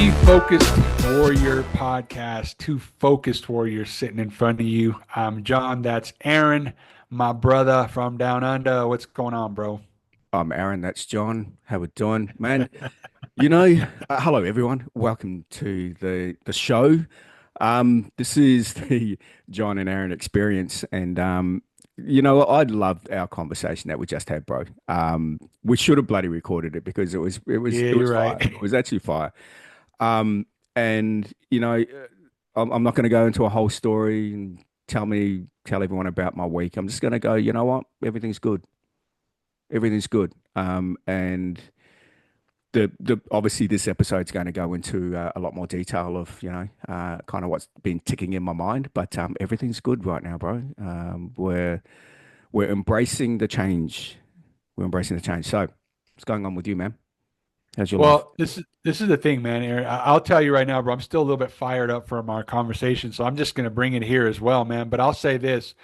The Focused Warrior podcast. Two focused warriors sitting in front of you. I'm John. That's Aaron, my brother from down under. What's going on, bro? I'm Aaron, that's John. How we doing, man? Hello everyone. Welcome to the show. This is the John and Aaron experience, and I loved our conversation that we just had, bro. We should have bloody recorded it because Yeah, it you're was right. fire. It was actually fire. And I'm not going to go into a whole story and tell everyone about my week. I'm just going to go. You know what? Everything's good. Everything's good. And the obviously this episode's going to go into a lot more detail of kind of what's been ticking in my mind, but everything's good right now, bro. We're embracing the change. We're embracing the change. So, what's going on with you, man? How's your life? Well, this is the thing, man, Aaron. I'll tell you right now, bro. I'm still a little bit fired up from our conversation, so I'm just gonna bring it here as well, man. But I'll say this: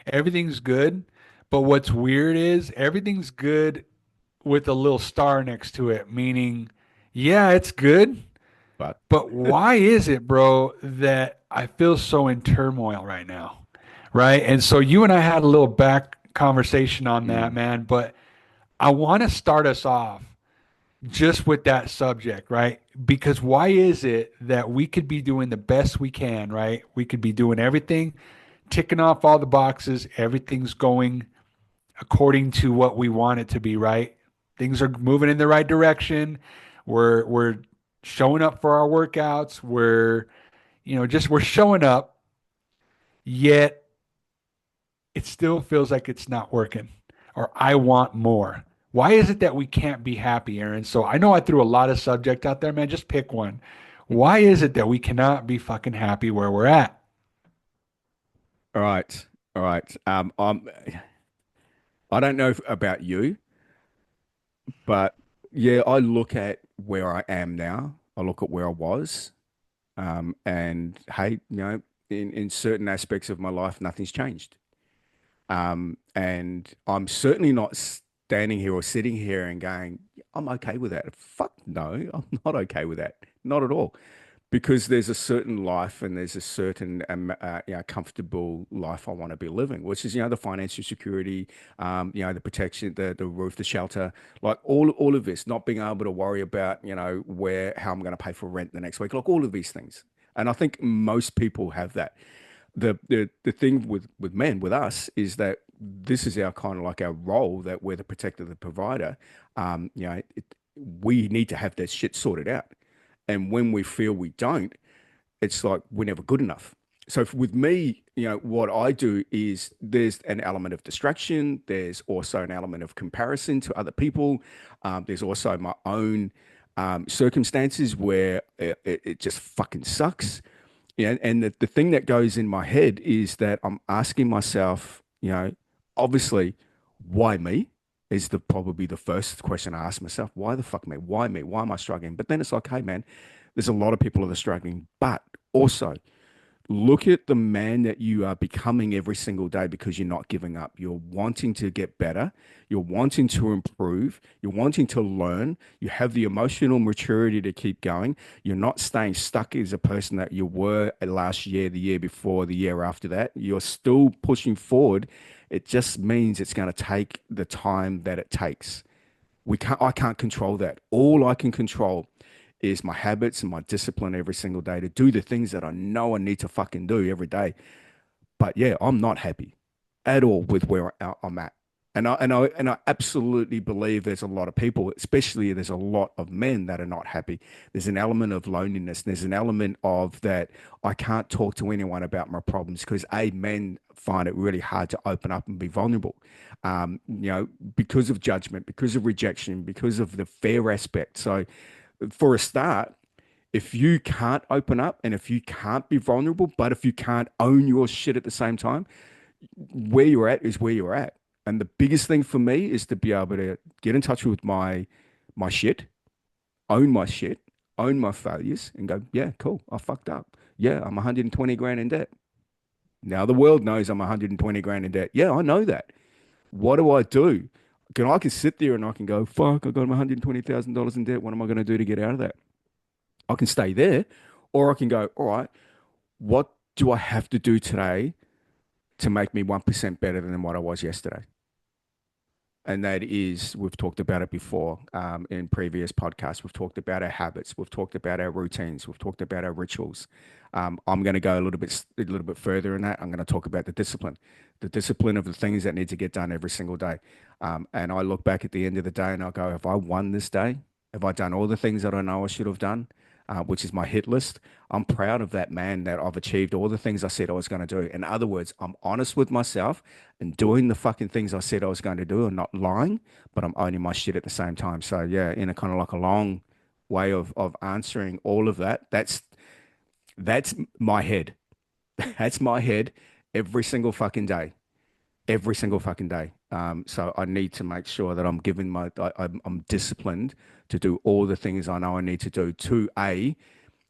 everything's good, but what's weird is everything's good with a little star next to it, meaning, yeah, it's good, But but why is it, bro, that I feel so in turmoil right now? Right? And so you and I had a little back conversation on that, mm, man, but I want to start us off just with that subject, right? Because why is it that we could be doing the best we can, right? We could be doing everything, ticking off all the boxes, everything's going according to what we want it to be, right? Things are moving in the right direction. We're showing up for our workouts. We're showing up, yet it still feels like it's not working or I want more. Why is it that we can't be happy, Aaron? So I know I threw a lot of subject out there, man. Just pick one. Why is it that we cannot be fucking happy where we're at? all right, all right. I don't know about you, but yeah, I look at where I am now. I look at where I was, and hey, in certain aspects of my life, nothing's changed. And I'm certainly not standing here or sitting here and going, I'm okay with that. Fuck no, I'm not okay with that. Not at all. Because there's a certain life and there's a certain comfortable life I want to be living, which is, the financial security, the protection, the roof, the shelter, like all of this, not being able to worry about, how I'm going to pay for rent the next week, like all of these things. And I think most people have that. The thing with men, with us, is that this is our kind of like our role, that we're the protector, the provider. We need to have that shit sorted out. And when we feel we don't, it's like we're never good enough. So with me, what I do is there's an element of distraction. There's also an element of comparison to other people. There's also my own circumstances where it just fucking sucks. Yeah, and the thing that goes in my head is that I'm asking myself, obviously, why me is the probably the first question I ask myself. Why the fuck me? Why me? Why am I struggling? But then it's like, hey man, there's a lot of people that are struggling, but also look at the man that you are becoming every single day because you're not giving up. You're wanting to get better. You're wanting to improve. You're wanting to learn. You have the emotional maturity to keep going. You're not staying stuck as a person that you were last year, the year before, the year after that. You're still pushing forward. It just means it's going to take the time that it takes. I can't control that. All I can control is my habits and my discipline every single day to do the things that I know I need to fucking do every day. But yeah, I'm not happy at all with where I'm at. And I absolutely believe there's a lot of people, especially there's a lot of men that are not happy. There's an element of loneliness. There's an element of that I can't talk to anyone about my problems because men find it really hard to open up and be vulnerable. Because of judgment, because of rejection, because of the fear aspect. So for a start, if you can't open up and if you can't be vulnerable, but if you can't own your shit at the same time, where you're at is where you're at. And the biggest thing for me is to be able to get in touch with my shit, own my failures, and go, yeah, cool, I fucked up. Yeah, I'm 120 grand in debt. Now the world knows I'm 120 grand in debt. Yeah, I know that. What do I do? I can sit there and I can go, fuck, I got $120,000 in debt. What am I going to do to get out of that? I can stay there, or I can go, all right, what do I have to do today to make me 1% better than what I was yesterday? And that is, we've talked about it before in previous podcasts. We've talked about our habits. We've talked about our routines. We've talked about our rituals. I'm going to go a little bit further in that. I'm going to talk about the discipline of the things that need to get done every single day. And I look back at the end of the day and I go, have I won this day? Have I done all the things that I know I should have done? Which is my hit list. I'm proud of that, man, that I've achieved all the things I said I was going to do. In other words, I'm honest with myself and doing the fucking things I said I was going to do and not lying, but I'm owning my shit at the same time. So yeah, in a kind of like a long way of answering all of that, that's my head. That's my head every single fucking day. Every single fucking day. So I need to make sure that I'm disciplined to do all the things I know I need to do to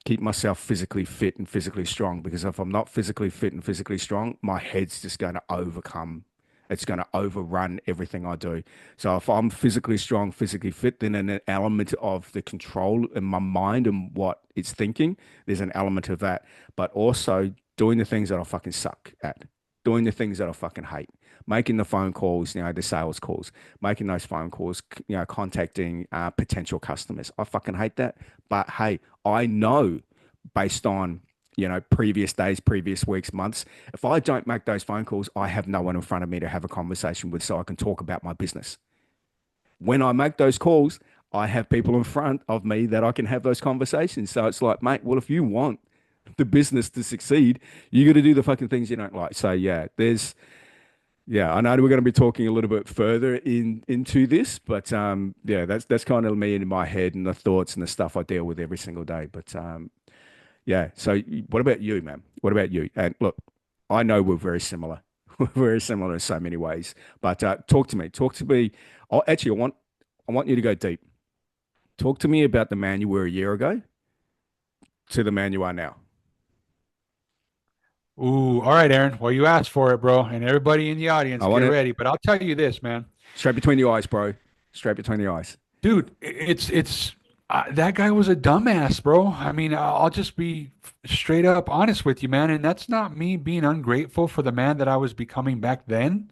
keep myself physically fit and physically strong. Because if I'm not physically fit and physically strong, my head's just going to overcome. It's going to overrun everything I do. So if I'm physically strong, physically fit, then an element of the control in my mind and what it's thinking, there's an element of that. But also doing the things that I fucking suck at, doing the things that I fucking hate, making the phone calls, the sales calls, making those phone calls, contacting potential customers. I fucking hate that. But hey, I know based on, previous days, previous weeks, months, if I don't make those phone calls, I have no one in front of me to have a conversation with so I can talk about my business. When I make those calls, I have people in front of me that I can have those conversations. So it's like, mate, well, if you want the business to succeed, you got to do the fucking things you don't like. So yeah, yeah, I know we're going to be talking a little bit further into this, but yeah, that's kind of me in my head and the thoughts and the stuff I deal with every single day. But yeah, so what about you, man? What about you? And look, I know we're very similar. We're very similar in so many ways. But talk to me. Talk to me. Oh, actually, I want you to go deep. Talk to me about the man you were a year ago to the man you are now. Ooh, all right, Aaron. Well, you asked for it, bro. And everybody in the audience, I get want it ready. But I'll tell you this, man. straight between the eyes, bro. Straight between the eyes. Dude, that guy was a dumbass, bro. I mean, I'll just be straight up honest with you, man. And that's not me being ungrateful for the man that I was becoming back then,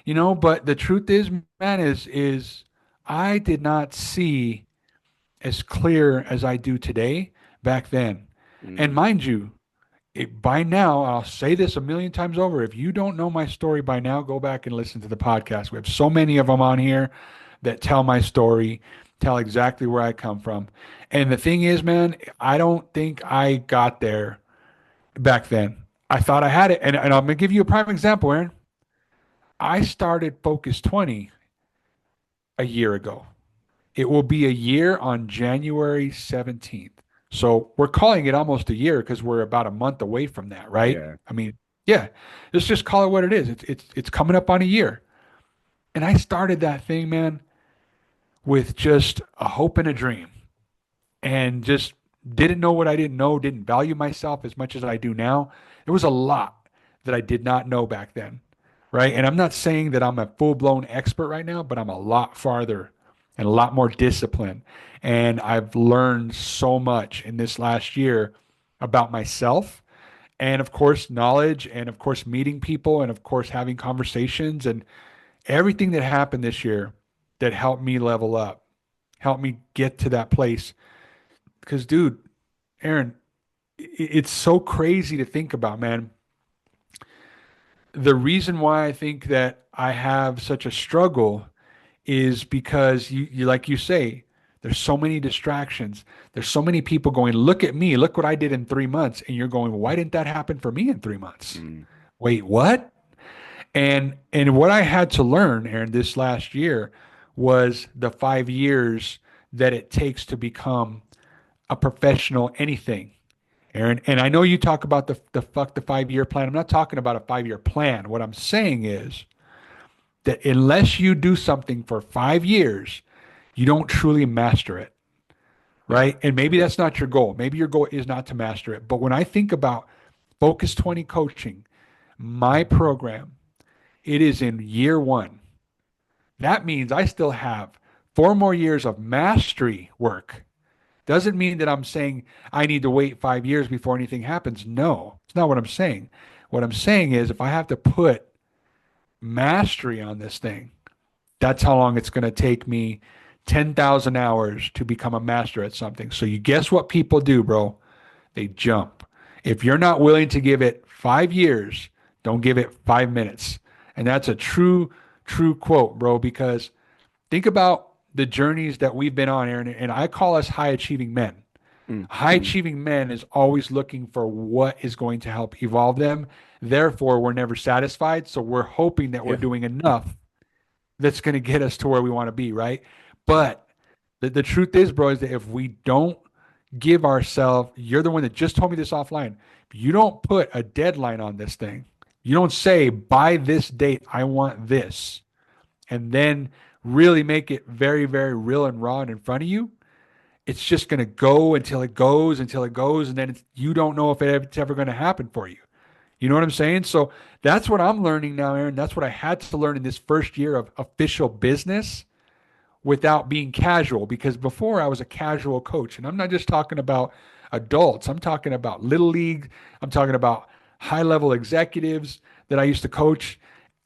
but the truth is, man, is I did not see as clear as I do today back then. And Mm, mind you, by now, I'll say this a million times over. If you don't know my story by now, go back and listen to the podcast. We have so many of them on here that tell my story, tell exactly where I come from. And the thing is, man, I don't think I got there back then. I thought I had it. And I'm going to give you a prime example, Aaron. I started Focus 20 a year ago. It will be a year on January 17th. So we're calling it almost a year because we're about a month away from that, right? yeah. I mean, yeah, let's just call it what it is. It's coming up on a year. And I started that thing, man, with just a hope and a dream and just didn't know what I didn't know, didn't value myself as much as I do now. There was a lot that I did not know back then, right? And I'm not saying that I'm a full-blown expert right now, but I'm a lot farther and a lot more disciplined. And I've learned so much in this last year about myself and of course knowledge and of course meeting people and of course having conversations and everything that happened this year that helped me level up, helped me get to that place. Because, dude, Aaron, it's so crazy to think about, man. The reason why I think that I have such a struggle is because you like you say, there's so many distractions. There's so many people going, look at me, look what I did in 3 months. And you're going, why didn't that happen for me in 3 months? Mm, Wait, what? And what I had to learn, Aaron, this last year was the 5 years that it takes to become a professional anything. Aaron, and I know you talk about the 5 year plan. I'm not talking about a 5 year plan. What I'm saying is that unless you do something for 5 years, you don't truly master it, yeah. right? And maybe that's not your goal. Maybe your goal is not to master it. But when I think about Focus 20 coaching, my program, it is in year one. That means I still have 4 more years of mastery work Doesn't mean that I'm saying I need to wait 5 years before anything happens. No, it's not what I'm saying. What I'm saying is if I have to put mastery on this thing, that's how long it's going to take me 10,000 hours to become a master at something. So you guess what people do, bro? They jump. If you're not willing to give it 5 years, don't give it 5 minutes. And that's a true, true quote, bro, because think about the journeys that we've been on, Aaron, and I call us high achieving men. Mm, High mm, achieving men is always looking for what is going to help evolve them. Therefore, we're never satisfied. So we're hoping that we're yeah. doing enough that's going to get us to where we want to be, right? But the truth is, bro, is that if we don't give ourselves, you're the one that just told me this offline. If you don't put a deadline on this thing, you don't say by this date, I want this, and then really make it very, very real and raw and in front of you, it's just going to go until it goes, until it goes. And then you don't know if it's ever going to happen for you. You know what I'm saying? So that's what I'm learning now, Aaron. That's what I had to learn in this first year of official business without being casual, because before I was a casual coach. And I'm not just talking about adults, I'm talking about little league, I'm talking about high level executives that I used to coach.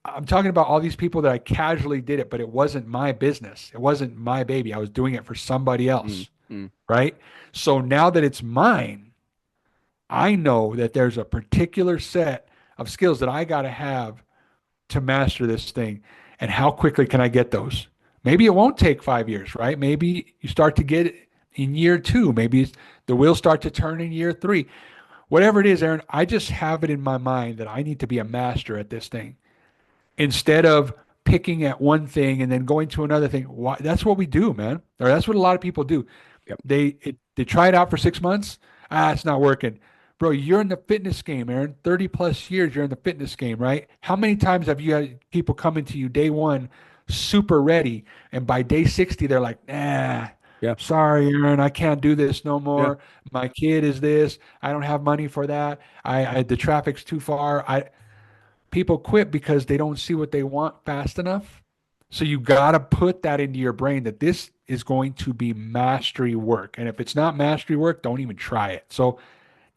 I'm talking about all these people that I casually did it, but it wasn't my business. It wasn't my baby. I was doing it for somebody Mm, else, mm. right? So now that it's mine, I know that there's a particular set of skills that I got to have to master this thing. And how quickly can I get those? Maybe it won't take 5 years, right? Maybe you start to get it in year two. Maybe the wheels start to turn in year three. Whatever it is, Aaron, I just have it in my mind that I need to be a master at this thing instead of picking at one thing and then going to another thing. Why? That's what we do, man. Or that's what a lot of people do. Yep. They try it out for 6 months. Ah, it's not working. Bro, you're in the fitness game, Aaron. 30 plus years, you're in the fitness game, right? How many times have you had people coming to you day one, super ready, and by day 60, they're like, nah, Yeah. sorry, Aaron, I can't do this no Yeah. more. My kid is this. I don't have money for that. The traffic's too far. People quit because they don't see what they want fast enough. So you got to put that into your brain that this is going to be mastery work. And if it's not mastery work, don't even try it. So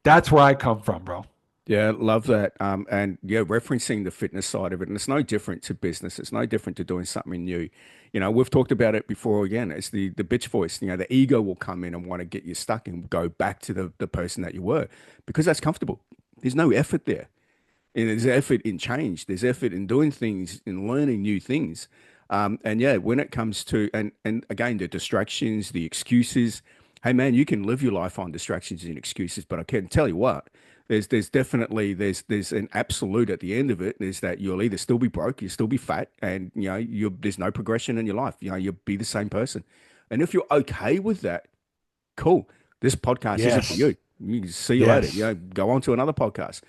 that's where I come from, bro. Yeah, love that. And yeah, referencing the fitness side of it, and it's no different to business. It's no different to doing something new. We've talked about it before. Again, it's the bitch voice. The ego will come in and want to get you stuck and go back to the person that you were because that's comfortable. There's no effort there. And there's effort in change. There's effort in doing things, in learning new things. And yeah, when it comes to and again the distractions, the excuses. Hey man, you can live your life on distractions and excuses, but I can tell you what, there's definitely there's an absolute at the end of it is that you'll either still be broke, you'll still be fat, and there's no progression in your life. You'll be the same person. And if you're okay with that, cool. This podcast isn't for Yes. you. You can see you later. Yes. Go on to another podcast.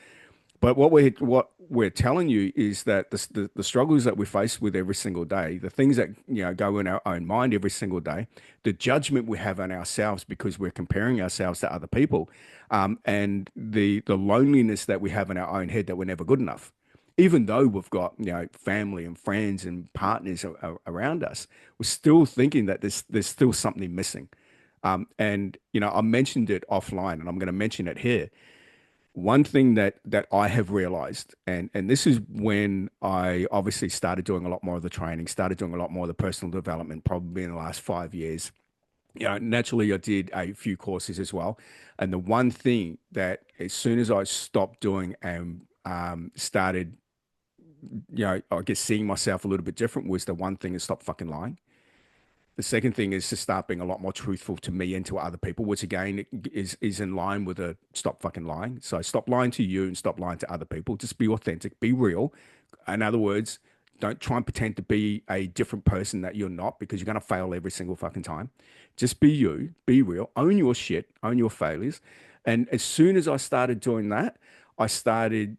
But what we're telling you is that the struggles that we face with every single day, the things that go in our own mind every single day, the judgment we have on ourselves because we're comparing ourselves to other people, and the loneliness that we have in our own head that we're never good enough, even though we've got family and friends and partners around us, we're still thinking that there's still something missing. And I mentioned it offline, and I'm going to mention it here. One thing that I have realized, and this is when I obviously started doing a lot more of the training, started doing a lot more of the personal development, probably in the last 5 years. Naturally, I did a few courses as well. And the one thing that as soon as I stopped doing and started, I guess seeing myself a little bit different was the one thing is stop fucking lying. The second thing is to start being a lot more truthful to me and to other people, which again is in line with a stop fucking lying. So stop lying to you and stop lying to other people. Just be authentic, be real. In other words, don't try and pretend to be a different person that you're not because you're going to fail every single fucking time. Just be you, be real, own your shit, own your failures. And as soon as I started doing that, I started,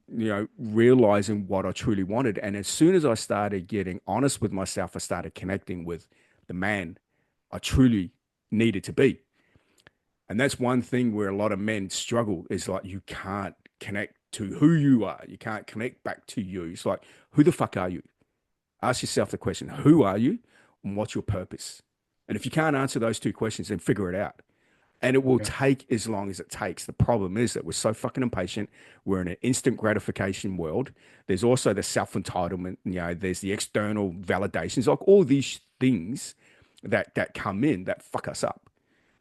realizing what I truly wanted. And as soon as I started getting honest with myself, I started connecting with the man I truly needed to be. And that's one thing where a lot of men struggle is like you can't connect to who you are. You can't connect back to you. It's like, who the fuck are you? Ask yourself the question, who are you and what's your purpose? And if you can't answer those two questions, then figure it out. And it will Yeah. take as long as it takes. The problem is that we're so fucking impatient. We're in an instant gratification world. There's also the self-entitlement, there's the external validations, like all these things that come in that fuck us up.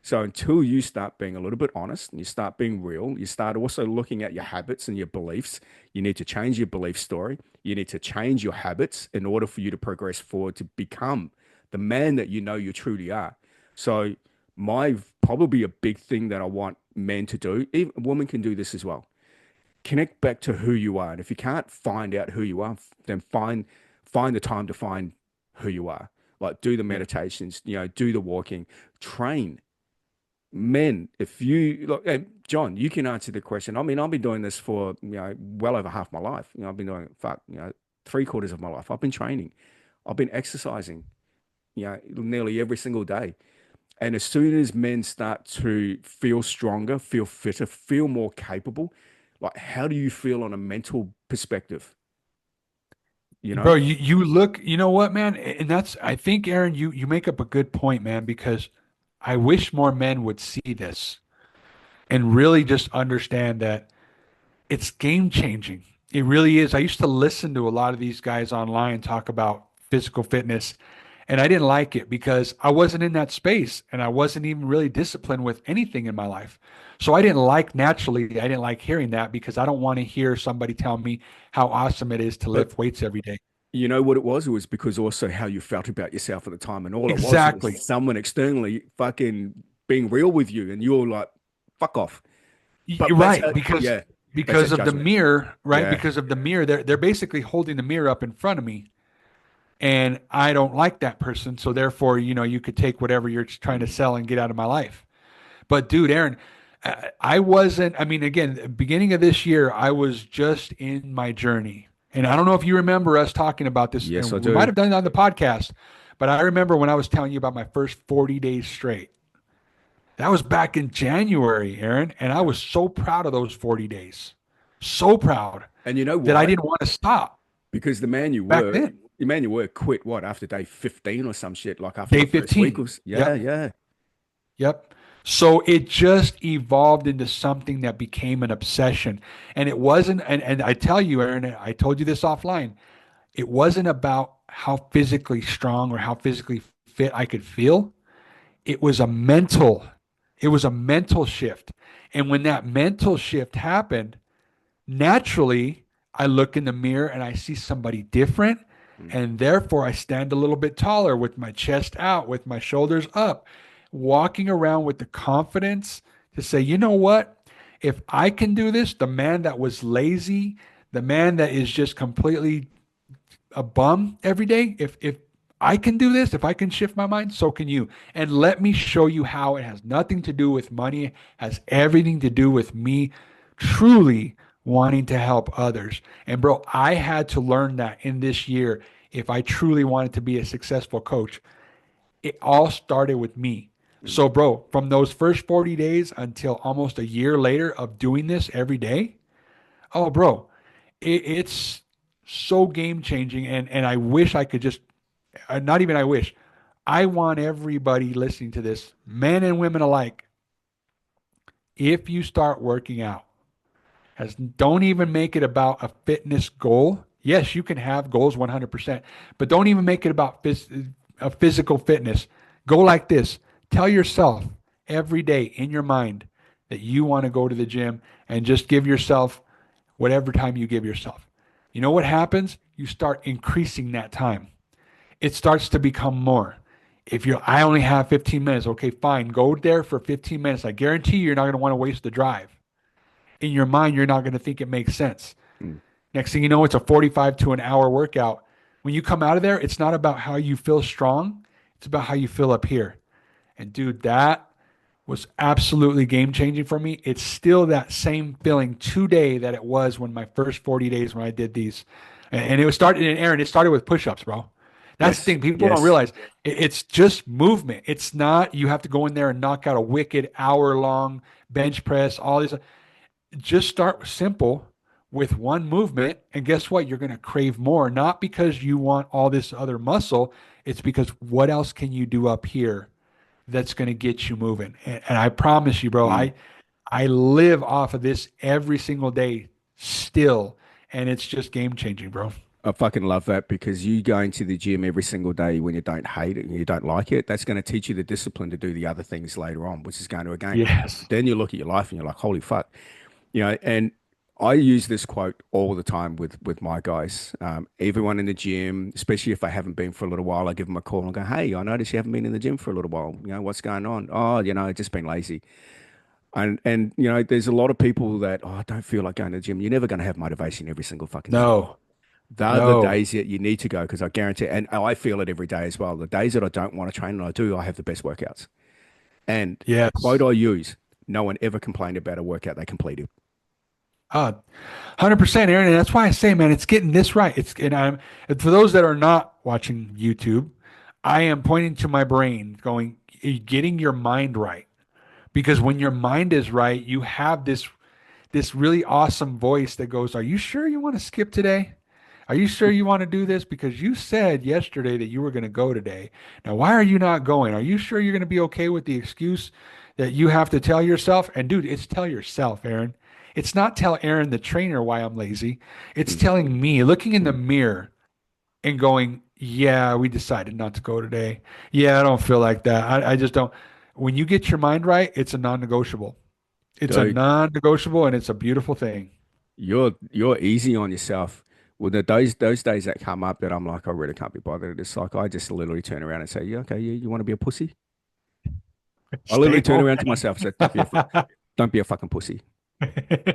So until you start being a little bit honest and you start being real, you start also looking at your habits and your beliefs. You need to change your belief story. You need to change your habits in order for you to progress forward to become the man that you know you truly are. So my probably a big thing that I want men to do, even women can do this as well. Connect back to who you are. And if you can't find out who you are, then find the time to find who you are. Like do the Yeah. meditations, do the walking, train men, if you look, and John, you can answer the question. I mean, I've been doing this for well over half my life. I've been doing it, fuck, 3/4 of my life. I've been training, I've been exercising, nearly every single day. And as soon as men start to feel stronger, feel fitter, feel more capable, like how do you feel on a mental perspective? You know? Bro, you look, you know what, man? And that's, I think, Aaron, you make up a good point, man, because I wish more men would see this and really just understand that it's game changing. It really is. I used to listen to a lot of these guys online talk about physical fitness, and I didn't like it because I wasn't in that space and I wasn't even really disciplined with anything in my life. So I didn't like naturally, I didn't like hearing that because I don't want to hear somebody tell me how awesome it is to But lift weights every day. you know what it was? It was because also how you felt about yourself at the time. And all it was Exactly. someone externally fucking being real with you. And you're like, fuck off. You're But that's right, how, yeah, that's because that of the judgment. mirror, right? Yeah. Because of the mirror, they're basically holding the mirror up in front of me, and I don't like that person. So therefore, you could take whatever you're trying to Mm. sell and get out of my life. But dude, Aaron, I wasn't. I mean, again, beginning of this year, I was just in my journey, and I don't know if you remember us talking about this, Yes, I and we might do. have done it on the podcast. But I remember when I was telling you about my first 40 days straight. That was back in January, Aaron, and I Yeah. was so proud of those 40 days. So proud And you know that I why? didn't want to stop Because back then. the man you were quit what after day 15 or some shit, like after Day the first week 15. was, yeah, Yep. yeah. Yep. So it just evolved into something that became an obsession. And it wasn't, and I tell you, Aaron, I told you this offline, it wasn't about how physically strong or how physically fit I could feel. It was a mental, it was a mental shift. And when that mental shift happened, naturally, I look in the mirror and I see somebody different. Mm, And therefore, I stand a little bit taller with my chest out, with my shoulders up, walking around with the confidence to say, you know what? If I can do this, the man that was lazy, the man that is just completely a bum every day, if I can do this, if I can shift my mind, so can you. And let me show you how it has nothing to do with money, it has everything to do with me truly wanting to help others. And bro, I had to learn that in this year if I truly wanted to be a successful coach. It all started with me. mm, So, bro, from those first 40 days until almost a year later of doing this every day, oh, bro, it's so game changing. And I wish I could just, not even I wish, I want everybody listening to this, men and women alike, if you start working out, as don't even make it about a fitness goal. Yes, you can have goals 100%, but don't even make it about a physical fitness. Go like this. Tell yourself every day in your mind that you want to go to the gym and just give yourself whatever time you give yourself. You know what happens? You start increasing that time. It starts to become more. If you're, I only have 15 minutes, okay, fine, go there for 15 minutes. I guarantee you're not going to want to waste the drive. In your mind, you're not going to think it makes sense. mm. Next thing you know, it's a 45 to an hour workout. When you come out of there, it's not about how you feel strong, it's about how you feel up here. And dude, that was absolutely game changing for me. It's still that same feeling today that it was when my first 40 days when I did these. And it was started, and Aaron, it started with push ups, bro. That's the Yes, thing. People don't yes. realize it's just movement. It's not, you have to go in there and knock out a wicked hour long bench press, all these. Just start simple with one movement. And guess what? You're going to crave more, not because you want all this other muscle. It's because what else can you do up here that's going to get you moving. And I promise you, bro, Mm. I live off of this every single day still, and it's just game changing, bro. I fucking love that because you going to the gym every single day when you don't hate it and you don't like it, that's going to teach you the discipline to do the other things later on, which is going to again. Yes. Then you look at your life and you're like, holy fuck, and I use this quote all the time with my guys. Everyone in the gym, especially if they haven't been for a little while, I give them a call and go, "Hey, I noticed you haven't been in the gym for a little while. What's going on? Oh, just been lazy." And there's a lot of people that, I don't feel like going to the gym. You're never going to have motivation every single fucking day. No, They're the no. days that you need to go because I guarantee, and I feel it every day as well. The days that I don't want to train and I do, I have the best workouts. And the quote Yes. I use, no one ever complained about a workout they completed. 100%, Aaron. And that's why I say, man, it's getting this right. And for those that are not watching YouTube, I am pointing to my brain going, getting your mind right. Because when your mind is right, you have this really awesome voice that goes, "Are you sure you want to skip today? Are you sure you want to do this? Because you said yesterday that you were going to go today. Now, why are you not going? Are you sure you're going to be okay with the excuse that you have to tell yourself?" And dude, it's tell yourself, Aaron. It's not tell Aaron, the trainer, why I'm lazy. It's Mm. telling me, looking in the mirror and going, "Yeah, we decided not to go today. Yeah, I don't feel like that. I just don't." When you get your mind right, it's a non-negotiable. It's a Dude, non-negotiable and it's a beautiful thing. you're easy on yourself. Well, those days that come up that I'm like, I really can't be bothered. It's like I just literally turn around and say, yeah, okay, you want to be a pussy? I literally Stay turn home. around to myself and say, don't be a fucking pussy.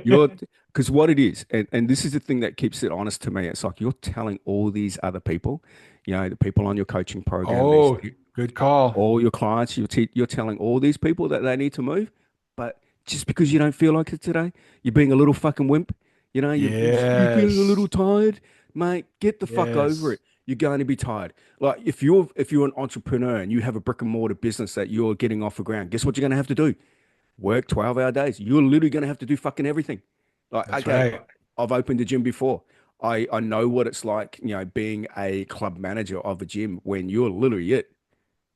You're because what it is, and this is the thing that keeps it honest to me. It's like you're telling all these other people, the people on your coaching program, Oh, good call. all your clients, you're telling all these people that they need to move, but just because you don't feel like it today, you're being a little fucking wimp. You're feeling a little Yes. tired, mate. Get the fuck over Yes. it. You're going to be tired. Like if you're an entrepreneur and you have a brick and mortar business that you're getting off the ground, guess what you're going to have to do? Work 12-hour days. You're literally going to have to do fucking everything. Like, That's okay, right. I've opened a gym before. I know what it's like, being a club manager of a gym when you're literally it.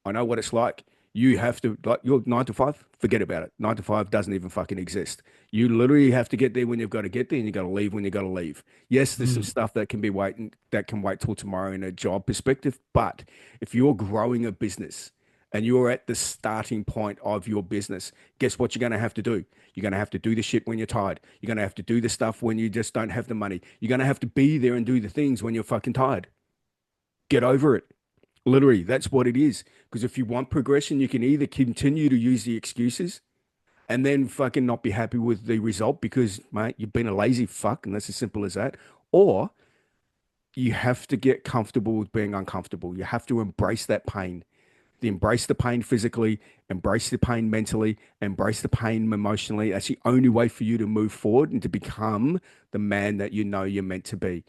I know what it's like. You have to, like, your 9 to 5, forget about it. 9 to 5 doesn't even fucking exist. You literally have to get there when you've got to get there and you got to leave when you got to leave. Yes, there's some Mm, stuff that can wait till tomorrow in a job perspective. But if you're growing a business and you're at the starting point of your business, guess what you're going to have to do? You're going to have to do the shit when you're tired. You're going to have to do the stuff when you just don't have the money. You're going to have to be there and do the things when you're fucking tired. Get over it. Literally, that's what it is. Because if you want progression, you can either continue to use the excuses and then fucking not be happy with the result because, mate, you've been a lazy fuck, and that's as simple as that. Or you have to get comfortable with being uncomfortable. You have to embrace that pain. Embrace the pain physically, embrace the pain mentally, embrace the pain emotionally. That's the only way for you to move forward and to become the man that you know you're meant to be.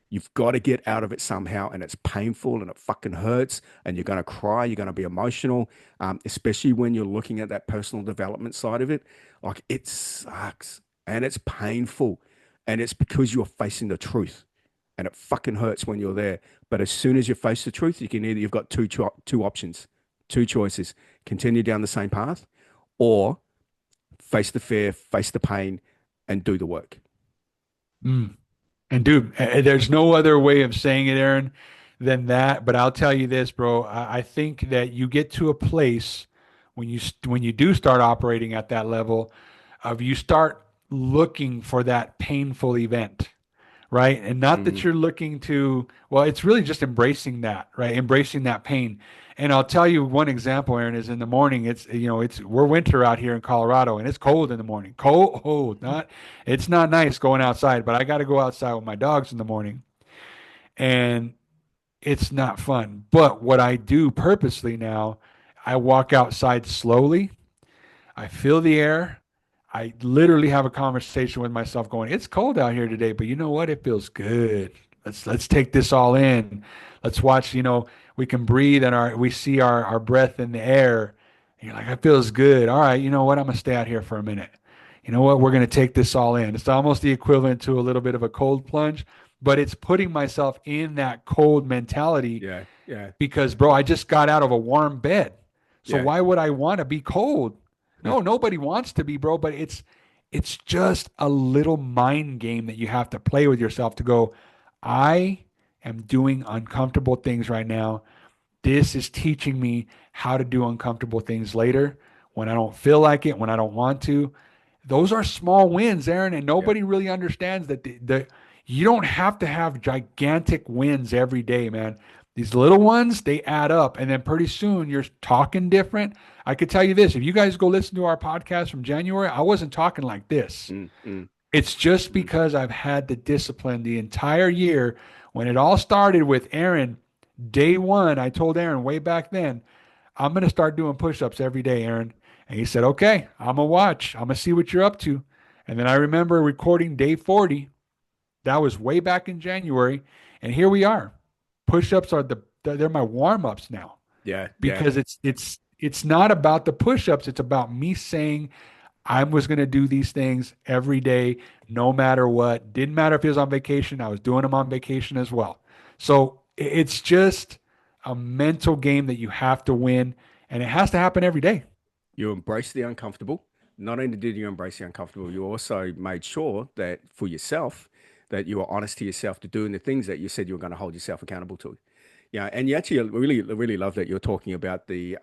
You've got to get out of it somehow, and it's painful and it fucking hurts, and you're going to cry, you're going to be emotional, especially when you're looking at that personal development side of it. Like it sucks and it's painful, and it's because you're facing the truth, and it fucking hurts when you're there. But as soon as you face the truth, you've got two options, two choices: continue down the same path, or face the fear, face the pain, and do the work. mm. And dude, there's no other way of saying it, Aaron, than that. But I'll tell you this, bro. I think that you get to a place when you do start operating at that level of you start looking for that painful event, right? And not that Mhm. you're looking to, well, it's really just embracing that, right? Embracing that pain. And I'll tell you one example, Aaron, is in the morning, we're winter out here in Colorado and it's cold in the morning. Cold, it's not nice going outside, but I got to go outside with my dogs in the morning and it's not fun. But what I do purposely now, I walk outside slowly. I feel the air. I literally have a conversation with myself going, it's cold out here today, but you know what? It feels good. Let's take this all in. Let's watch, we can breathe and we see our breath in the air. And you're like, it feels good. All right, you know what? I'm gonna stay out here for a minute. You know what? We're gonna take this all in. It's almost the equivalent to a little bit of a cold plunge, but it's putting myself in that cold mentality Yeah, yeah. because, bro, I just got out of a warm bed. So Yeah. why would I want to be cold? Hmm. No, nobody wants to be, bro, but it's just a little mind game that you have to play with yourself to go, I am doing uncomfortable things right now. This is teaching me how to do uncomfortable things later when I don't feel like it, when I don't want to. Those are small wins, Aaron, and Yeah. nobody really understands that you don't have to have gigantic wins every day, man. These little ones, they add up, and then pretty soon you're talking different. I could tell you this, if you guys go listen to our podcast from January, I wasn't talking like this. Mm, mm, It's just mm. because I've had the discipline the entire year. When it all started with Aaron, day one, I told Aaron way back then, I'm going to start doing push ups every day, Aaron. And he said, okay, I'm going to watch. I'm going to see what you're up to. And then I remember recording day 40. That was way back in January. And here we are. Push ups are they're my warm ups now Yeah. Yeah. because it's not about the push ups. It's about me saying, I was going to do these things every day, no matter what. Didn't matter if he was on vacation. I was doing them on vacation as well. So it's just a mental game that you have to win, and it has to happen every day. You embrace the uncomfortable. Not only did you embrace the uncomfortable, you also made sure that for yourself, that you were honest to yourself to doing the things that you said you were going to hold yourself accountable to. Yeah, and you actually really love that you're talking about the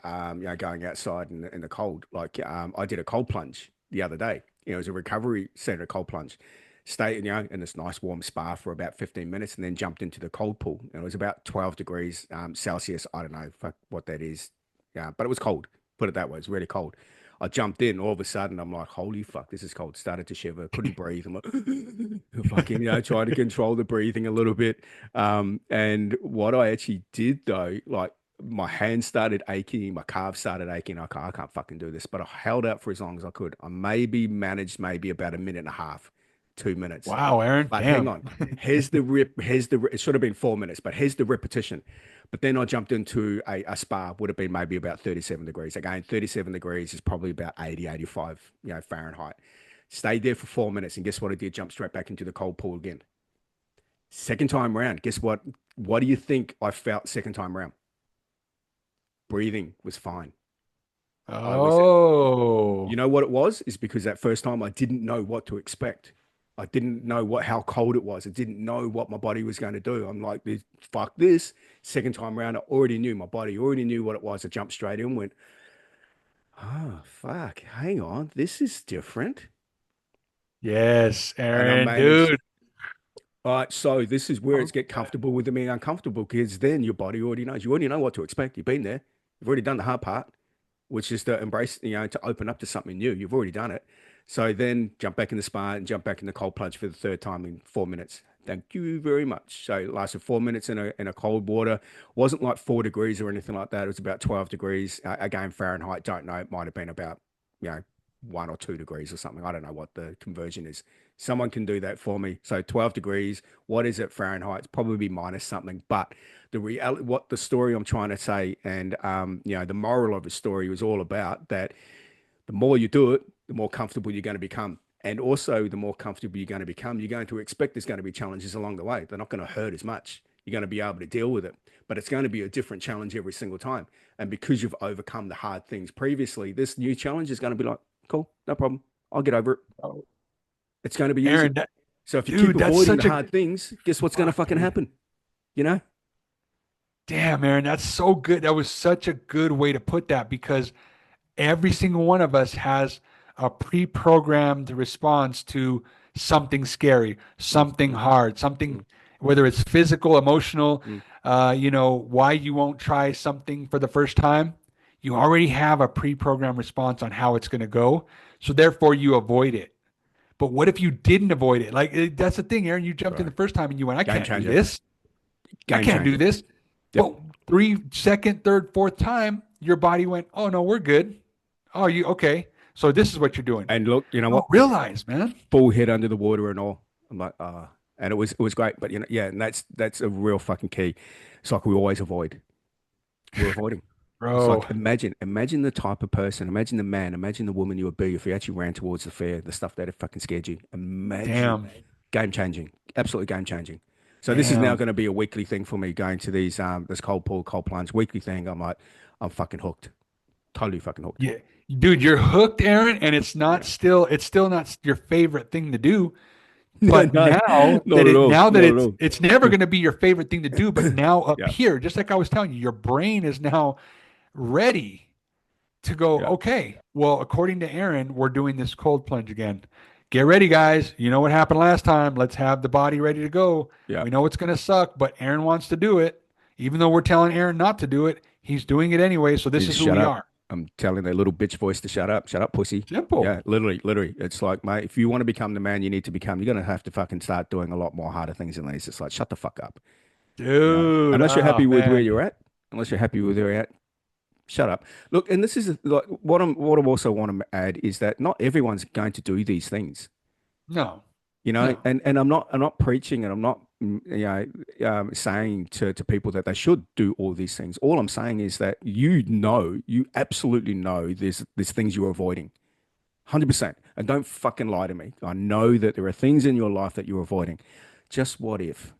going outside in the cold. Like I did a cold plunge the other day. It was a recovery center cold plunge. Stayed in this nice warm spa for about 15 minutes, and then jumped into the cold pool. And it was about 12 degrees Celsius. I don't know what that is. Yeah, but it was cold. Put it that way. It's really cold. I jumped in. All of a sudden, I'm like, "Holy fuck, this is cold." Started to shiver. Couldn't breathe. I'm like, fucking, trying to control the breathing a little bit. And what I actually did though, like my hands started aching, my calves started aching. I can't fucking do this. But I held out for as long as I could. I maybe managed maybe about a minute and a half, 2 minutes. Wow, Aaron, But hang damn. on. Here's the rip. It should have been 4 minutes, but here's the repetition. But then I jumped into a spa, would have been maybe about 37 degrees. Again, 37 degrees is probably about 80, 85, Fahrenheit. Stayed there for 4 minutes, and guess what I did? Jump straight back into the cold pool again. Second time round, guess what? What do you think I felt second time round? Breathing was fine. I was, you Oh, know what it was? Is because that first time I didn't know what to expect. I didn't know how cold it was. I didn't know what my body was going to do. I'm like, fuck this. Second time round, I already knew my body, already knew what it was. I jumped straight in and went, oh, fuck, hang on. This is different. yes, And I Aaron, managed. dude. All right, so this is where Oh, it's get comfortable with being uncomfortable because then your body already knows. You already know what to expect. You've been there. You've already done the hard part, which is to embrace, to open up to something new. You've already done it. So then jump back in the spa and jump back in the cold plunge for the third time in 4 minutes. Thank you very much. So it lasted 4 minutes in a cold water. Wasn't like 4 degrees or anything like that. It was about 12 degrees. Again, Fahrenheit, don't know. It might have been about, you know, 1 or 2 degrees or something. I don't know what the conversion is. Someone can do that for me. So 12 degrees, what is it Fahrenheit? It's probably minus something. But the reality, what the story I'm trying to say, and the moral of the story was all about that the more you do it, the more comfortable you're going to become. And also, the more comfortable you're going to become, you're going to expect there's going to be challenges along the way. They're not going to hurt as much. You're going to be able to deal with it, but it's going to be a different challenge every single time. And because you've overcome the hard things previously, this new challenge is going to be like, cool, no problem. I'll get over it. oh, It's going to be easy. Aaron, So if you keep dude, that's avoiding the such a hard things, guess what's going to fuck, fucking dude. happen? You know? Damn, Aaron, that's so good. That was such a good way to put that because every single one of us has a pre-programmed response to something scary, Mm, something mm, hard, mm, something, whether it's physical, emotional, mm. why you won't try something for the first time. You already have a pre-programmed response on how it's going to go. So therefore you avoid it. But what if you didn't avoid it? Like that's the thing, Aaron. You jumped in Right. the first time and you went, I Game can't do changer. this. I Game can't do changer. this. Yep. But second, third, fourth time, your body went, oh no, we're good. Oh, you okay? So this is what you're doing. And look, you know You don't what? realize, man. Full head under the water and all. I'm like, and it was great. But yeah, and that's a real fucking key. It's like we always avoid. We're avoiding. It's like Bro, imagine the type of person, imagine the man, imagine the woman you would be if you actually ran towards the fear, the stuff that had fucking scared you. Imagine damn, game changing, absolutely game changing. So this is now damn. going to be a weekly thing for me, going to these this cold pool, cold plunge weekly thing. I'm like, I'm fucking hooked. Totally fucking hooked. Yeah, dude, you're hooked, Aaron, and Yeah. it's still not your favorite thing to do. No, But no, not at all. now that Not at all. it's never going to be your favorite thing to do, but now up Yeah. here, just like I was telling you, your brain is now ready to go, Yeah. okay, well, according to Aaron, we're doing this cold plunge again. Get ready, guys. You know what happened last time. Let's have the body ready to go. Yeah. We know it's going to suck, but Aaron wants to do it. Even though we're telling Aaron not to do it, he's doing it anyway. So You this is just who shut we up. are. I'm telling that little bitch voice to shut up. Shut up, pussy. Simple. Yeah, literally, literally. It's like, mate, if you want to become the man you need to become, you're gonna have to fucking start doing a lot more harder things than these. It's like, shut the fuck up. Dude, Unless you're happy oh with where man. you're at, unless you're happy with where you're at, shut up. Look, and this is like what I also want to add is that not everyone's going to do these things. No, no. And I'm not preaching, and I'm not saying to people that they should do all these things. All I'm saying is that you absolutely know there's things you're avoiding. 100%. And don't fucking lie to me. I know that there are things in your life that you're avoiding. Just what if?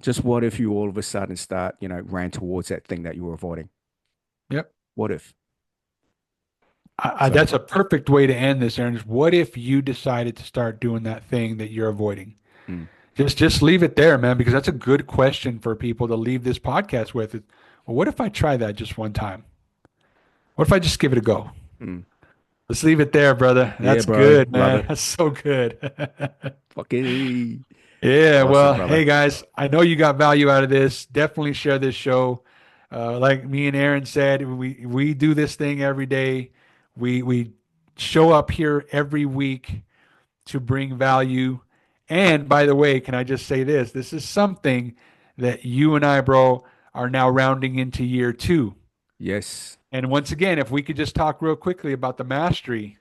Just what if you all of a sudden start, ran towards that thing that you were avoiding? Yep. What if? So, That's a perfect way to end this, Aaron. Is what if you decided to start doing that thing that you're avoiding? mm, Just leave it there, man, because that's a good question for people to leave this podcast with. Well, what if I try that just one time? What if I just give it a go? mm. Let's leave it there, brother. Yeah, That's bro. good, Love man. it. That's so good. Fucking Yeah, awesome, well, brother. hey guys, I know you got value out of this. Definitely share this show. Like me and Aaron said, we do this thing every day. We show up here every week to bring value. And by the way, can I just say this? This is something that you and I, bro, are now rounding into year two. Yes. And once again, if we could just talk real quickly about the mastery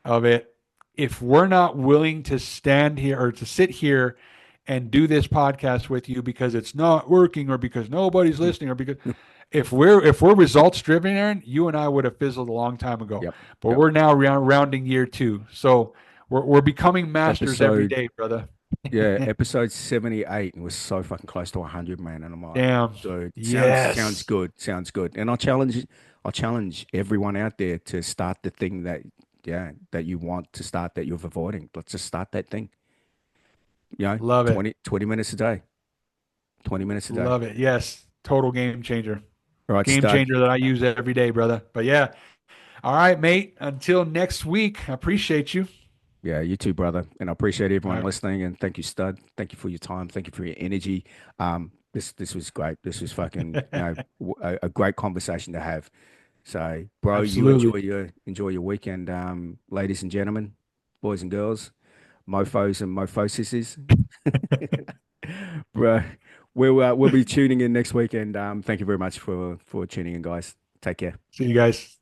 of it, if we're not willing to stand here or to sit here and do this podcast with you because it's not working or because nobody's Mm. listening or because if we're results driven, Aaron, you and I would have fizzled a long time ago. Yep. But Yep. we're now rounding year two, so we're becoming masters every Episode, day, brother. yeah, episode 78 and was so fucking close to 100, man. And I'm like, Damn. dude, sounds Yes. good. Sounds good. And I'll challenge everyone out there to start the thing that, yeah, that you want to start that you're avoiding. Let's just start that thing. Love it. 20 minutes a day. 20 minutes a day. Love it. Yes. Total game changer. All right, Game stud. changer that I use every day, brother. But yeah. All right, mate. Until next week. I appreciate you. Yeah, you too, brother. And I appreciate All everyone right. listening. And thank you, stud. Thank you for your time. Thank you for your energy. This was great. This was fucking, a great conversation to have. So, bro, you Absolutely. enjoy your weekend, ladies and gentlemen, boys and girls, mofos and mofosises. Bro, we'll be tuning in next week. And thank you very much for tuning in, guys. Take care. See you guys.